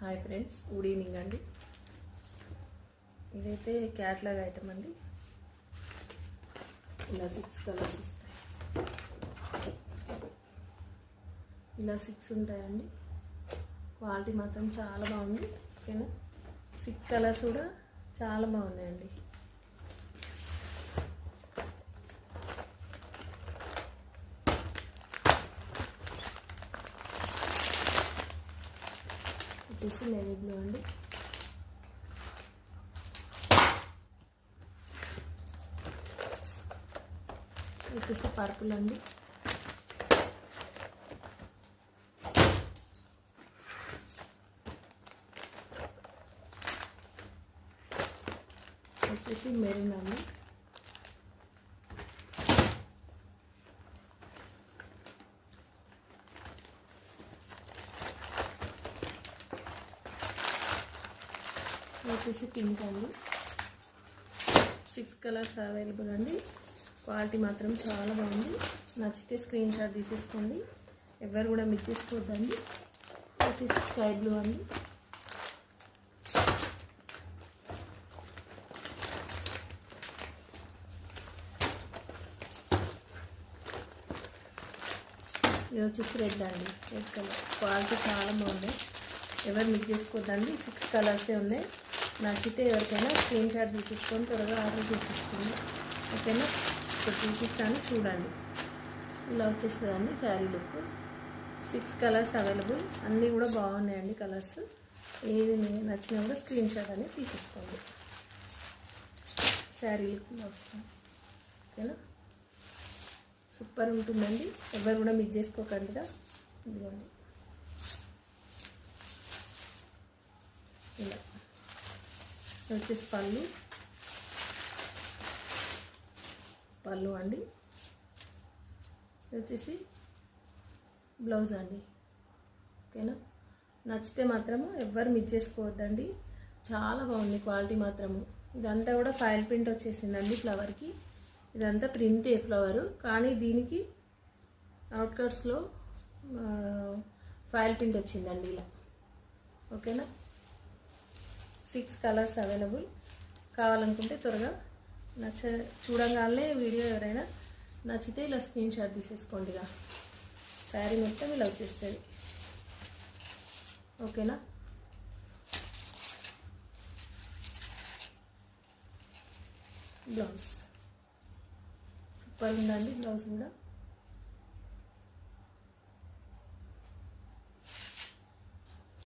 Hi friends, good evening అండి. ఇదైతే catalogue item అండి. ఇలా 6 కలర్స్ వస్తాయి. ఇలా 6 ఉంటాయండి. క్వాలిటీ మాత్రం చాలా బాగుంది. ఓకేనా, 6 కలర్స్ కూడా చాలా బాగున్నాయండి. వచ్చేసి నేవీ బ్లూ అండి. వచ్చేసి పర్పుల్ అండి. వచ్చేసి మెరూన్ అండి. వచ్చేసి పింక్ అండి. 6 కలర్స్ అవైలబుల్ అండి. క్వాలిటీ మాత్రం చాలా బాగుంది. నచ్చితే స్క్రీన్ షాట్ తీసేసుకోండి, ఎవరు కూడా మిస్ చేసుకోవద్దండి. వచ్చేసి స్కై బ్లూ అండి. ఇది వచ్చేసి రెడ్ అండి. రెడ్ కలర్ క్వాలిటీ చాలా బాగుంది, ఎవరు మిస్ చేసుకోవద్దండి. 6 కలర్సే ఉన్నాయి. నచ్చితే ఎవరికైనా స్క్రీన్ షాట్ తీసేసుకొని త్వరగా ఆర్డర్ చేసేసుకోండి. ఓకేనా, ఇప్పుడు చూపిస్తాను చూడండి. ఇలా వచ్చేస్తుందండి శారీ లుక్. 6 కలర్స్ అవైలబుల్, అన్నీ కూడా బాగున్నాయండి కలర్స్. ఏది నచ్చినా కూడా స్క్రీన్ షాట్ అనేది తీసేసుకోండి. శారీ లుక్ ఇలా వస్తుంది. ఓకేనా, సూపర్ ఉంటుందండి, ఎవరు కూడా మిస్ చేసుకోకండిగా. ఇదిగోండి ఇలా వచ్చేసి పళ్ళు అండి. వచ్చేసి బ్లౌజ్ అండి. ఓకేనా, నచ్చితే మాత్రము ఎవ్వరు మిస్ చేసుకోవద్దండి. చాలా బాగుంది క్వాలిటీ మాత్రము. ఇదంతా కూడా ఫైల్ ప్రింట్ వచ్చేసిందండి ఫ్లవర్కి. ఇదంతా ప్రింటే ఫ్లవరు, కానీ దీనికి అవుట్కట్స్లో ఫైల్ ప్రింట్ వచ్చిందండి ఇలా. ఓకేనా, 6 కలర్స్ అవైలబుల్. కావాలనుకుంటే త్వరగా చూడంగానే వీడియో ఎవరైనా నచ్చితే ఇలా స్క్రీన్ షాట్ తీసేసుకోండి. ఇక శారీ మొత్తం ఇలా వచ్చేస్తుంది. ఓకేనా, బ్లౌజ్ సూపర్ ఉందండి. బ్లౌజ్ కూడా